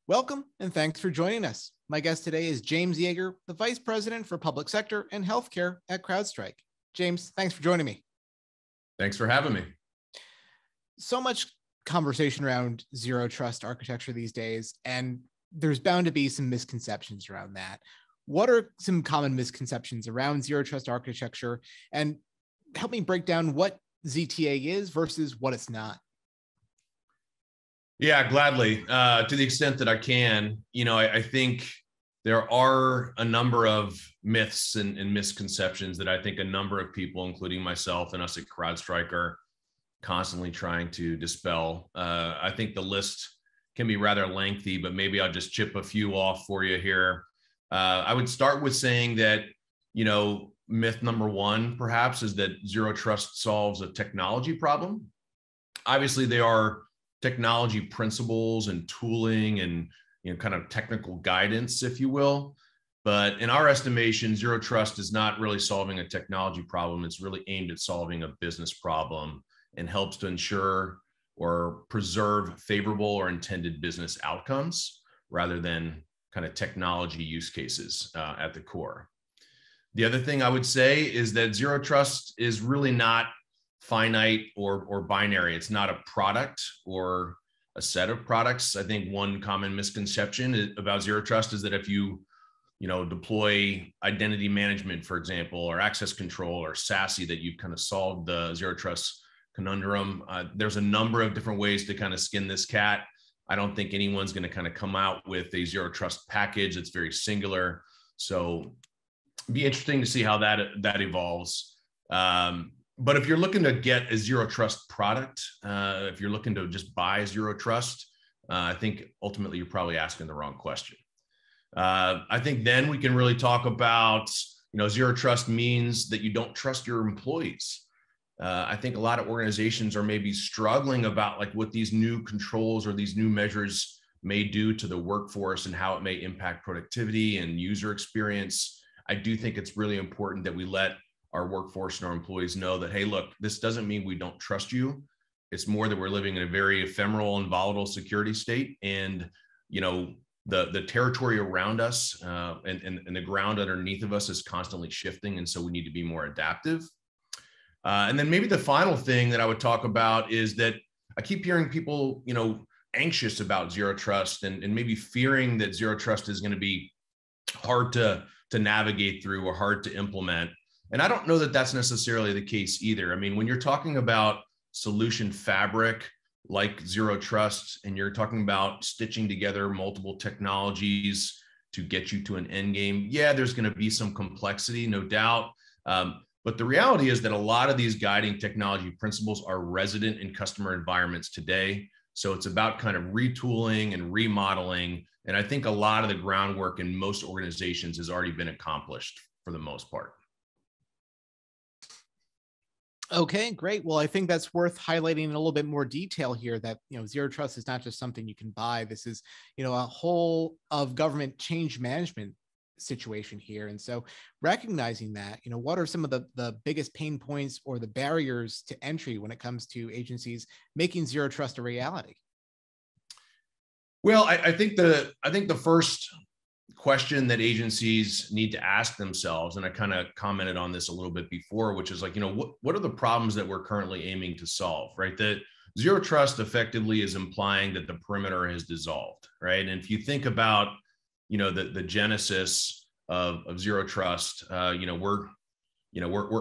Welcome and thanks for joining us. My guest today is James Yeager, the Vice President for Public Sector and Healthcare at Crowdstrike. James, thanks for joining me. Thanks for having me. So much conversation around zero trust architecture these days, and there's bound to be some misconceptions around that. What are some common misconceptions around zero trust architecture? And help me break down what ZTA is versus what it's not. Yeah, gladly. To the extent that I can, I think there are a number of myths and misconceptions that I think a number of people, including myself and us at Crowdstrike, are constantly trying to dispel. I think the list can be rather lengthy, but maybe I'll just chip a few off for you here. I would start with saying that, myth number one, perhaps, is that zero trust solves a technology problem. Obviously, they are technology principles and tooling and kind of technical guidance, if you will. But in our estimation, zero trust is not really solving a technology problem. It's really aimed at solving a business problem and helps to ensure or preserve favorable or intended business outcomes rather than kind of technology use cases at the core. The other thing I would say is that zero trust is really not finite or binary. It's not a product or a set of products. I think one common misconception about zero trust is that if you deploy identity management, for example, or access control or SASE, that you've kind of solved the zero trust conundrum. There's a number of different ways to kind of skin this cat. I don't think anyone's going to kind of come out with a zero trust package. It's very singular. So it'd be interesting to see how that evolves. But if you're looking to get a zero trust product, if you're looking to just buy zero trust, I think ultimately you're probably asking the wrong question. I think then we can really talk about, zero trust means that you don't trust your employees. I think a lot of organizations are maybe struggling about like what these new controls or these new measures may do to the workforce and how it may impact productivity and user experience. I do think it's really important that we let our workforce and our employees know that, hey, look, this doesn't mean we don't trust you. It's more that we're living in a very ephemeral and volatile security state. And, the territory around us and the ground underneath of us is constantly shifting. And so we need to be more adaptive. And then maybe the final thing that I would talk about is that I keep hearing people, anxious about zero trust and maybe fearing that zero trust is going to be hard to navigate through or hard to implement. And I don't know that that's necessarily the case either. I mean, when you're talking about solution fabric like zero trust, and you're talking about stitching together multiple technologies to get you to an end game, yeah, there's going to be some complexity, no doubt. But the reality is that a lot of these guiding technology principles are resident in customer environments today. So it's about kind of retooling and remodeling. And I think a lot of the groundwork in most organizations has already been accomplished for the most part. Okay, great. Well, I think that's worth highlighting in a little bit more detail here that, zero trust is not just something you can buy. This is, a whole of government change management situation here. And so recognizing that, what are some of the biggest pain points or the barriers to entry when it comes to agencies making zero trust a reality? Well, I think the first question that agencies need to ask themselves, and I kind of commented on this a little bit before, which is like, what are the problems that we're currently aiming to solve, right? That zero trust effectively is implying that the perimeter has dissolved, right? And if you think about, the genesis of zero trust, we're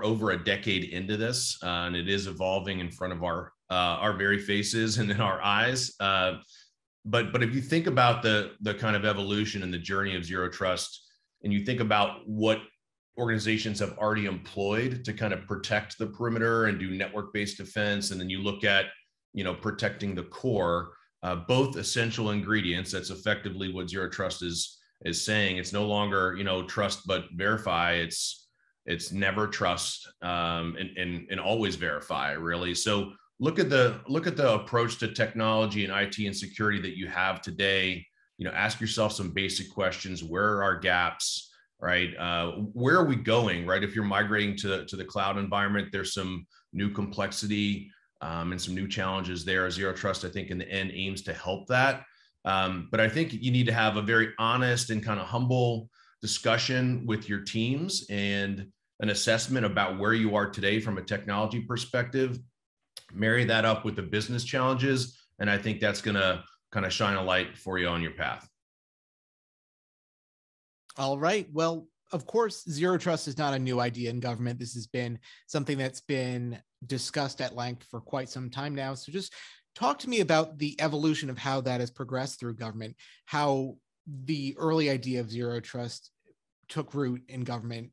over a decade into this, and it is evolving in front of our very faces and in our eyes. But if you think about the kind of evolution and the journey of zero trust, and you think about what organizations have already employed to kind of protect the perimeter and do network-based defense, and then you look at, protecting the core, both essential ingredients. That's effectively what zero trust is saying. It's no longer, trust but verify. It's never trust and always verify, really. So look at the approach to technology and IT and security that you have today. Ask yourself some basic questions. Where are our gaps, right? Where are we going, right? If you're migrating to the cloud environment, there's some new complexity and some new challenges there. Zero trust, I think, in the end aims to help that. But I think you need to have a very honest and kind of humble discussion with your teams and an assessment about where you are today from a technology perspective. Marry that up with the business challenges, and I think that's going to kind of shine a light for you on your path. All right. Well, of course, zero trust is not a new idea in government. This has been something that's been discussed at length for quite some time now. So just talk to me about the evolution of how that has progressed through government, how the early idea of zero trust took root in government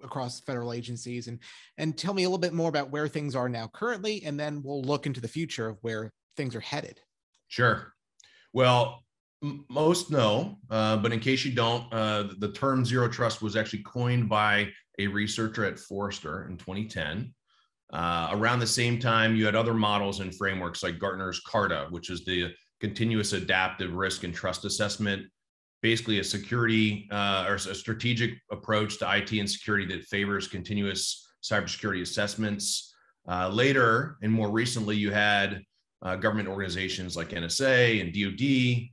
across federal agencies, and tell me a little bit more about where things are now currently, and then we'll look into the future of where things are headed. Sure. Well, most know, but in case you don't, the term zero trust was actually coined by a researcher at Forrester in 2010. Around the same time, you had other models and frameworks like Gartner's CARTA, which is the continuous adaptive risk and trust assessment, basically a security or a strategic approach to IT and security that favors continuous cybersecurity assessments. Later and more recently, you had government organizations like NSA and DoD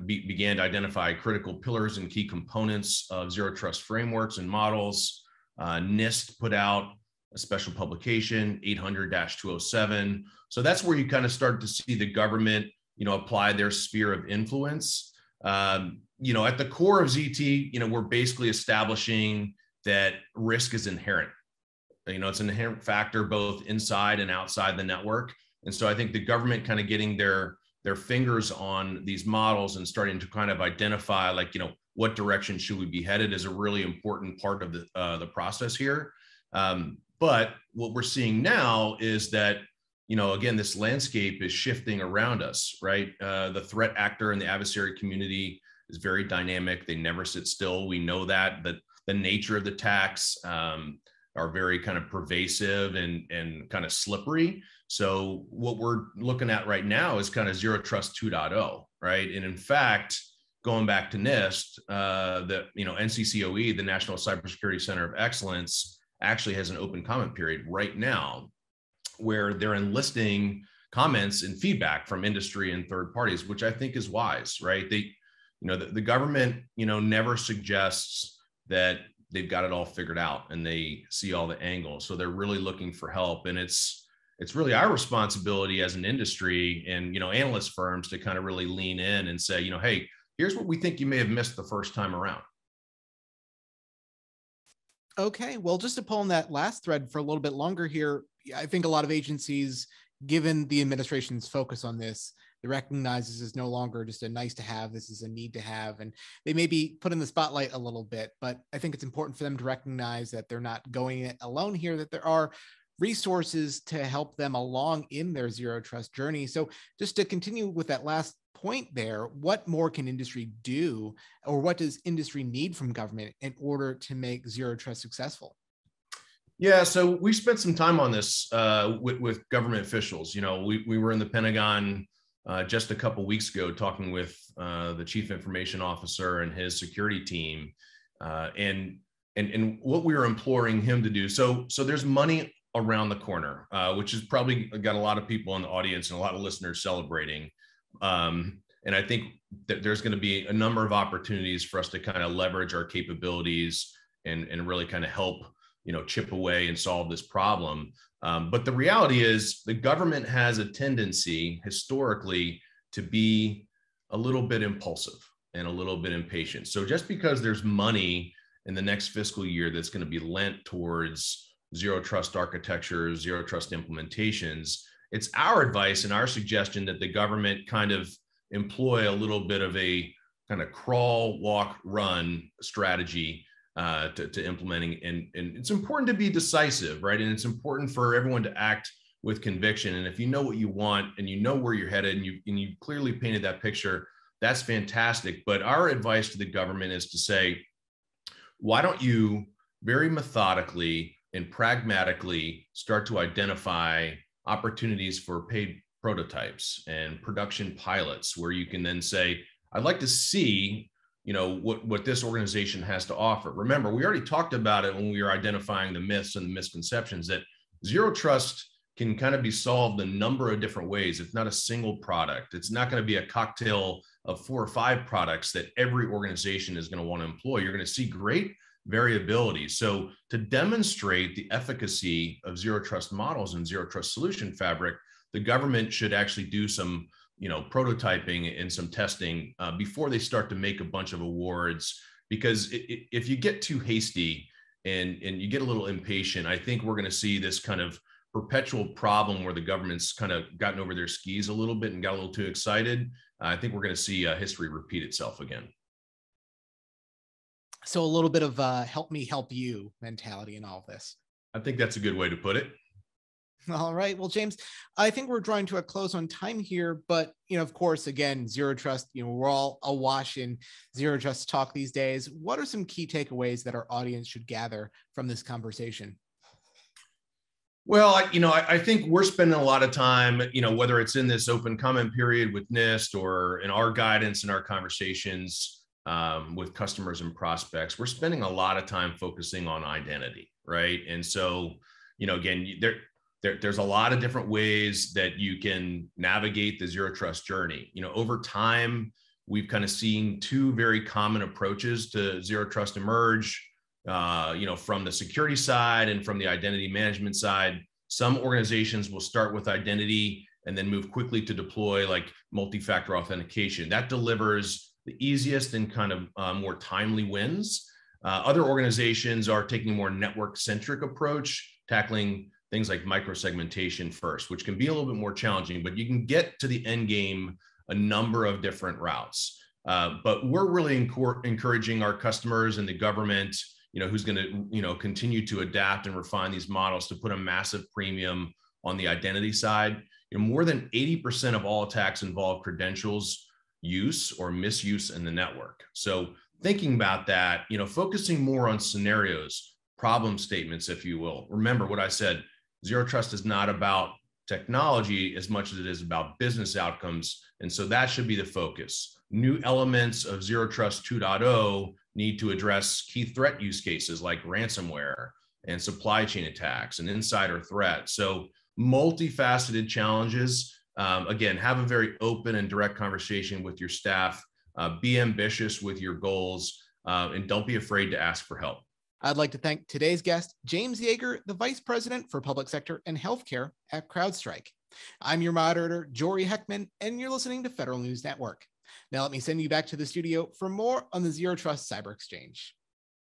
began to identify critical pillars and key components of zero trust frameworks and models. NIST put out a special publication, 800-207. So that's where you kind of start to see the government, apply their sphere of influence. At the core of ZT, we're basically establishing that risk is inherent. It's an inherent factor both inside and outside the network. And so I think the government kind of getting their fingers on these models and starting to kind of identify, what direction should we be headed is a really important part of the process here. But what we're seeing now is that, again, this landscape is shifting around us, right? The threat actor and the adversary community is very dynamic. They never sit still. We know that the nature of the attacks are very kind of pervasive and kind of slippery. So what we're looking at right now is kind of zero trust 2.0, right? And in fact, going back to NIST, the NCCOE, the National Cybersecurity Center of Excellence, actually has an open comment period right now where they're enlisting comments and feedback from industry and third parties, which I think is wise, right? The government, never suggests that they've got it all figured out and they see all the angles. So they're really looking for help. And it's really our responsibility as an industry and, analyst firms to kind of really lean in and say, hey, here's what we think you may have missed the first time around. Okay, well, just to pull on that last thread for a little bit longer here, I think a lot of agencies, given the administration's focus on this, they recognize this is no longer just a nice to have, this is a need to have, and they may be put in the spotlight a little bit, but I think it's important for them to recognize that they're not going it alone here, that there are resources to help them along in their zero trust journey. So just to continue with that last point there, what more can industry do, or what does industry need from government in order to make zero trust successful? Yeah, so we spent some time on this with government officials. We were in the Pentagon just a couple of weeks ago talking with the chief information officer and his security team, and what we were imploring him to do. So there's money around the corner, which has probably got a lot of people in the audience and a lot of listeners celebrating. And I think that there's going to be a number of opportunities for us to kind of leverage our capabilities and really kind of help, chip away and solve this problem. But the reality is the government has a tendency historically to be a little bit impulsive and a little bit impatient. So just because there's money in the next fiscal year that's going to be lent towards zero trust architecture, zero trust implementations, it's our advice and our suggestion that the government kind of employ a little bit of a kind of crawl, walk, run strategy to implementing. And it's important to be decisive, right? And it's important for everyone to act with conviction. And if you know what you want and you know where you're headed and you clearly painted that picture, that's fantastic. But our advice to the government is to say, why don't you very methodically and pragmatically start to identify opportunities for paid prototypes and production pilots where you can then say, I'd like to see, what this organization has to offer. Remember, we already talked about it when we were identifying the myths and the misconceptions that zero trust can kind of be solved a number of different ways. It's not a single product. It's not going to be a cocktail of 4 or 5 products that every organization is going to want to employ, you're going to see great variability. So to demonstrate the efficacy of zero trust models and zero trust solution fabric, the government should actually do some prototyping and some testing before they start to make a bunch of awards. Because if you get too hasty and you get a little impatient, I think we're going to see this kind of perpetual problem where the government's kind of gotten over their skis a little bit and got a little too excited. I think we're going to see history repeat itself again. So a little bit of help me help you mentality in all of this. I think that's a good way to put it. All right. Well, James, I think we're drawing to a close on time here, but, of course, again, zero trust, we're all awash in zero trust talk these days. What are some key takeaways that our audience should gather from this conversation? Well, I think we're spending a lot of time, whether it's in this open comment period with NIST or in our guidance and our conversations with customers and prospects, we're spending a lot of time focusing on identity, right? And so, again, there's a lot of different ways that you can navigate the zero trust journey. Over time, we've kind of seen 2 very common approaches to zero trust emerge, from the security side and from the identity management side. Some organizations will start with identity and then move quickly to deploy like multi-factor authentication. That delivers the easiest and kind of more timely wins. Other organizations are taking a more network-centric approach, tackling things like microsegmentation first, which can be a little bit more challenging, but you can get to the end game a number of different routes. But we're really encouraging our customers and the government, who's going to, continue to adapt and refine these models, to put a massive premium on the identity side. More than 80% of all attacks involve credentials use or misuse in the network. So thinking about that, focusing more on scenarios, problem statements, if you will. Remember what I said, zero trust is not about technology as much as it is about business outcomes. And so that should be the focus. New elements of zero trust 2.0 need to address key threat use cases like ransomware and supply chain attacks and insider threat. So multifaceted challenges. Again, have a very open and direct conversation with your staff. Be ambitious with your goals, and don't be afraid to ask for help. I'd like to thank today's guest, James Yeager, the Vice President for Public Sector and Healthcare at CrowdStrike. I'm your moderator, Jory Heckman, and you're listening to Federal News Network. Now let me send you back to the studio for more on the Zero Trust Cyber Exchange.